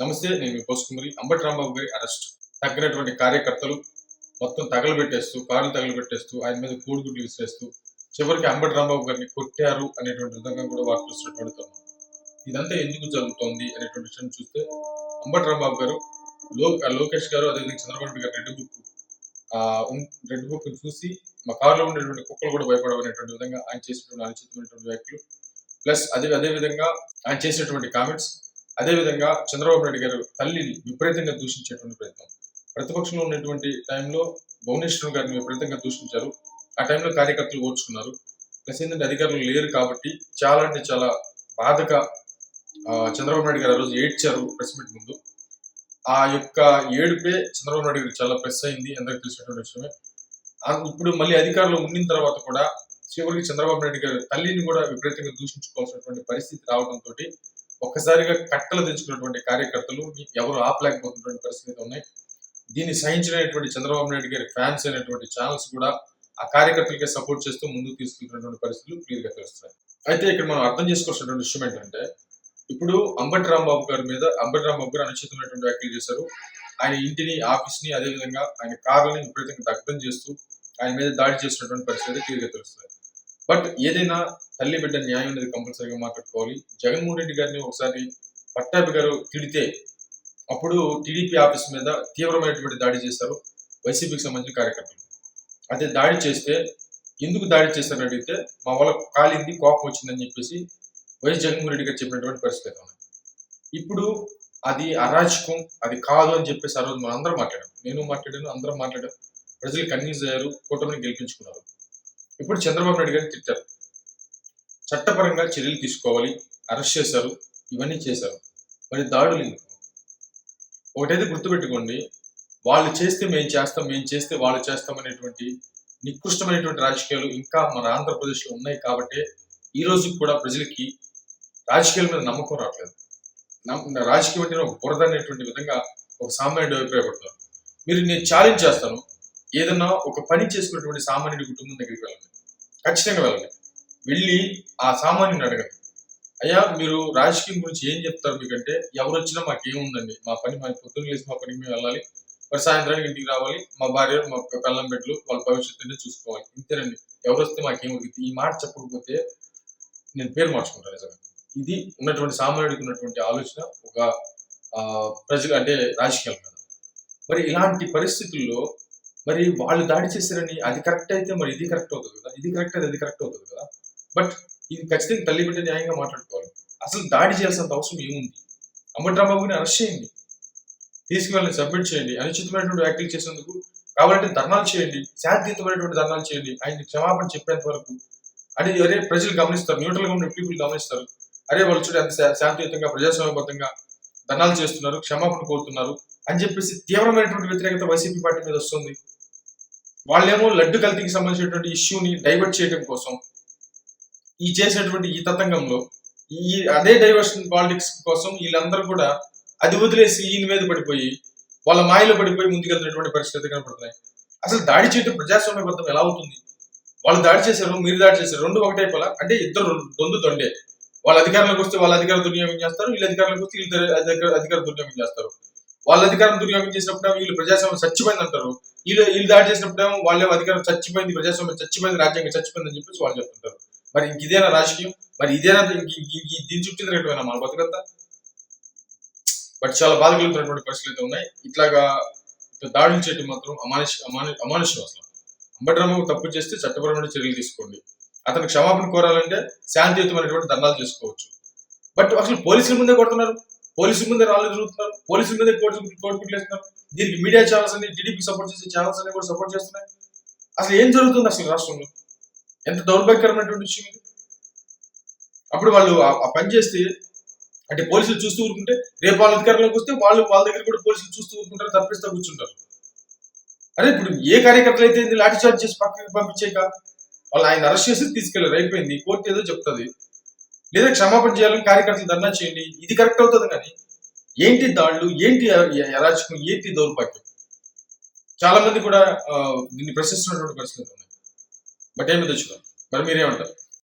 నమస్తే, నేను మీ పోసుకుమరి. అంబటి రాంబాబు గారి అరెస్ట్. తగ్గినటువంటి కార్యకర్తలు మొత్తం తగలబెట్టేస్తూ, కార్లు తగలబెట్టేస్తూ, ఆయన మీద కోడిగుడ్లు విసిరేస్తూ, చివరికి అంబటి రాంబాబు గారిని కొట్టారు అనేటువంటి విధంగా కూడా వార్తలు వస్తున్నటువంటి. ఇదంతా ఎందుకు జరుగుతోంది అనేటువంటి విషయం చూస్తే, అంబటి రాంబాబు గారు లోకేష్ గారు అదేవిధంగా చంద్రబాబు నాయుడు గారు రెడ్ బుక్ చూసి మా కారులో ఉండేటువంటి కుక్కలు కూడా భయపడవనేటువంటి విధంగా ఆయన చేసినటువంటి అనుచితమైనటువంటి వ్యాఖ్యలు, ప్లస్ అదే విధంగా ఆయన చేసినటువంటి కామెంట్స్, అదేవిధంగా చంద్రబాబు నాయుడు గారు తల్లిని విపరీతంగా దూషించేటువంటి ప్రయత్నం. ప్రతిపక్షంలో ఉన్నటువంటి టైంలో భువనేశ్వర్ గారిని విపరీతంగా దూషించారు. ఆ టైంలో కార్యకర్తలు ఓర్చుకున్నారు. ప్లస్ ఏంటంటే అధికారులు లేరు కాబట్టి చాలా అంటే చాలా బాధగా చంద్రబాబు నాయుడు గారు ఆ రోజు ఏడ్చారు ప్రెస్ మీట్ ముందు. ఆ యొక్క ఏడుపే చంద్రబాబు నాయుడు గారు చాలా ప్రెస్ అయింది, అందరికి తెలిసినటువంటి విషయమే. ఇప్పుడు మళ్ళీ అధికారంలో ఉండిన తర్వాత కూడా చివరికి చంద్రబాబు నాయుడు గారు తల్లిని కూడా విపరీతంగా దూషించుకోవాల్సినటువంటి పరిస్థితి రావడంతో ఒక్కసారిగా కట్టలు తెచ్చుకున్నటువంటి కార్యకర్తలు ఎవరు ఆపలేకపోతున్నటువంటి పరిస్థితులు ఉన్నాయి. దీన్ని సహించినటువంటి చంద్రబాబు నాయుడు గారి ఫ్యాన్స్ అయినటువంటి ఛానల్స్ కూడా ఆ కార్యకర్తలకే సపోర్ట్ చేస్తూ ముందుకు తీసుకెళ్తున్నటువంటి పరిస్థితులు క్లియర్ గా తెలుస్తున్నాయి. అయితే ఇక్కడ మనం అర్థం చేసుకోవాల్సినటువంటి విషయం ఏంటంటే, ఇప్పుడు అంబటి రాంబాబు గారు అనుచితమైనటువంటి వ్యాఖ్యలు చేశారు. ఆయన ఇంటిని, ఆఫీస్ ని, అదేవిధంగా ఆయన కార్లని విపరీతంగా దగ్ధం చేస్తూ ఆయన మీద దాడి చేసినటువంటి పరిస్థితి క్లియర్ గా తెలుస్తుంది. బట్ ఏదైనా తల్లి బిడ్డ న్యాయం అనేది కంపల్సరీగా మాట్లాడుకోవాలి. జగన్మోహన్ రెడ్డి గారిని ఒకసారి పట్టాభి గారు తిడితే అప్పుడు టీడీపీ ఆఫీస్ మీద తీవ్రమైనటువంటి దాడి చేశారు వైసీపీకి సంబంధించిన కార్యకర్తలు. అదే దాడి చేస్తే ఎందుకు దాడి చేశారని అడిగితే మా వాళ్ళకు కాలింది, కోపం వచ్చిందని చెప్పేసి వైఎస్ జగన్మోహన్ రెడ్డి గారు చెప్పినటువంటి పరిస్థితి ఉన్నాయి. ఇప్పుడు అది అరాచకం, అది కాదు అని చెప్పేసి ఆ రోజు మనం అందరం మాట్లాడాం. నేను మాట్లాడాను, అందరం మాట్లాడాం. ప్రజలు కన్విన్స్ అయ్యారు, కూటమిని గెలిపించుకున్నారు. ఇప్పుడు చంద్రబాబు నాయుడు గారిని తిట్టారు. చట్టపరంగా చర్యలు తీసుకోవాలి, అరెస్ట్ చేశారు, ఇవన్నీ చేశారు. మరి దాడులు ఎందుకు? ఒకటైతే గుర్తుపెట్టుకోండి, వాళ్ళు చేస్తే మేము చేస్తే వాళ్ళు చేస్తాం అనేటువంటి నికృష్టమైనటువంటి రాజకీయాలు ఇంకా మన ఆంధ్రప్రదేశ్లో ఉన్నాయి. కాబట్టి ఈ రోజు కూడా ప్రజలకి రాజకీయాల మీద నమ్మకం రావట్లేదు. రాజకీయం అంటే ఒక బురద అనేటువంటి విధంగా ఒక సామాన్యుడు అభిప్రాయపడుతున్నారు. మీరు నేను ఛాలెంజ్ చేస్తాను, ఏదన్నా ఒక పని చేసుకున్నటువంటి సామాన్యుడి కుటుంబం దగ్గరికి వెళ్ళండి, ఖచ్చితంగా వెళ్ళండి. వెళ్ళి ఆ సామాన్యుని అడగండి, అయ్యా మీరు రాజకీయం గురించి ఏం చెప్తారు? మీకంటే ఎవరు వచ్చినా మాకేముందండి, మా పని మా పొద్దున్న లేసి మా పనికి మేము వెళ్ళాలి, మరి సాయంత్రానికి ఇంటికి రావాలి, మా భార్య మా పిల్లం బిడ్డలు వాళ్ళ భవిష్యత్తుని చూసుకోవాలి, ఇంతేనండి. ఎవరు వస్తే మాకేముంది? ఈ మాట చెప్పకపోతే నేను పేరు మార్చుకుంటాను. నిజంగా ఇది ఉన్నటువంటి సామాన్యుడికి ఉన్నటువంటి ఆలోచన ఒక ప్రజలు అంటే రాజకీయాల మీద. మరి ఇలాంటి పరిస్థితుల్లో మరి వాళ్ళు దాడి చేశారని అది కరెక్ట్ అయితే మరి ఇది కరెక్ట్ అవుతుంది కదా, ఇది కరెక్ట్ అయితే అది కరెక్ట్ అవుతుంది కదా. బట్ ఇది ఖచ్చితంగా తల్లి బిడ్డ న్యాయంగా మాట్లాడుకోవాలి. అసలు దాడి చేయాల్సినంత అవసరం ఏముంది? అంబటి రాంబాబుని అరెస్ట్ చేయండి, తీసుకువెళ్ళని సబ్మిట్ చేయండి. అనుచితమైనటువంటి వ్యాఖ్యలు చేసేందుకు కావాలంటే ధర్నాలు చేయండి, శాంతియుతమైనటువంటి ధర్నాలు చేయండి. ఆయన క్షమాపణ చెప్పేంత వరకు అంటే అరే ప్రజలు గమనిస్తారు, న్యూట్రల్ గా ఉన్న పీపుల్ గమనిస్తారు. అరే వాళ్ళు చూడండి అంత శాంతియుతంగా ప్రజాస్వామ్యబద్ధంగా ధర్నాలు చేస్తున్నారు, క్షమాపణ కోరుతున్నారు అని చెప్పేసి తీవ్రమైనటువంటి వ్యతిరేకత వైసీపీ పార్టీ మీద వస్తుంది. వాళ్ళేమో లడ్డు కల్తీకి సంబంధించినటువంటి ఇష్యూని డైవర్ట్ చేయడం కోసం ఈ చేసినటువంటి ఈ తతంగంలో ఈ అదే డైవర్షన్ పాలిటిక్స్ కోసం వీళ్ళందరూ కూడా అది వదిలేసి ఈయన మీద పడిపోయి వాళ్ళ మాయలో పడిపోయి ముందుకెళ్తున్నటువంటి పరిస్థితి కనపడుతున్నాయి. అసలు దాడి చేయడం ప్రజాస్వామ్యబద్ధం ఎలా అవుతుంది? వాళ్ళు దాడి చేశారు, మీరు దాడి చేశారు, రెండు ఒకటే పల అంటే ఇద్దరు దొండే. వాళ్ళ అధికారంలోకి వస్తే వాళ్ళ అధికారం దుర్వినియోగం చేస్తారు, వీళ్ళ అధికారంలోకి వస్తే వీళ్ళు అధికారం దుర్వినియోగం చేస్తారు. వాళ్ళ అధికారం దుర్వినియోగం చేసినప్పుడు వీళ్ళు ప్రజాస్వామ్యం చచ్చిపోయింది అంటారు, వీళ్ళు దాడి చేసినప్పుడు వాళ్ళే అధికారం చచ్చిపోయింది, ప్రజాస్వామ్యం చచ్చిపోయింది, రాజ్యాంగం చచ్చిపోయింది అని చెప్పేసి వాళ్ళు చెప్తుంటారు. మరి ఇదేనా రాజకీయం? మరి ఇదేనా దీని చుట్టూ తిరగటమేనా మన బతుకంతా? బట్ చాలా బాధ కలుగుతున్నటువంటి పరిస్థితులు అయితే ఉన్నాయి. ఇట్లాగా దాడులు చేయడం మాత్రం అమానుష్యం. అసలు అంబటి రాంబాబు తప్పు చేస్తే చట్టపరమైన చర్యలు తీసుకోండి. అతను క్షమాపణ కోరాలంటే శాంతియుతమైనటువంటి ధర్నాలు చేసుకోవచ్చు. బట్ అసలు పోలీసుల ముందే కొడుతున్నారు, పోలీసుల ముందే రాళ్ళు జరుగుతున్నారు, పోలీసుల ముందే కోర్టుకుట్లు వేస్తున్నారు. దీనికి మీడియా ఛానల్స్ అన్ని, టీడీపీ సపోర్ట్ చేసే ఛానల్స్ అన్ని కూడా సపోర్ట్ చేస్తున్నాయి. అసలు ఏం జరుగుతుంది అసలు రాష్ట్రంలో? ఎంత దౌర్భాగ్యకరమైనటువంటి విషయం ఇది. అప్పుడు వాళ్ళు ఆ పని చేస్తే అంటే పోలీసులు చూస్తూ ఊరుకుంటే రేపు వాళ్ళ అధికారంలోకి వస్తే వాళ్ళ దగ్గర కూడా పోలీసులు చూస్తూ ఊరుకుంటారు, తప్పిస్తూ కూర్చుంటారు. అరే ఇప్పుడు ఏ కార్యకర్తలు అయితే లాఠీ చార్జ్ చేసి పక్కకి పంపించేక వాళ్ళు ఆయన అరెస్ట్ చేసి తీసుకెళ్లారు, అయిపోయింది. కోర్టు ఏదో చెప్తుంది, లేదా క్షమాపణ చేయాలని కార్యకర్తలు ధర్నా చేయండి, ఇది కరెక్ట్ అవుతుంది. కానీ ఏంటి దాడులు, ఏంటి అరాచకం, ఏంటి దౌర్భాగ్యం? చాలా మంది కూడా దీన్ని ప్రశ్నిస్తున్నటువంటి పరిస్థితి ఉన్నాయి. బట్ ఏమి తెచ్చుకోవాలి. మరి మీరేమంటారు?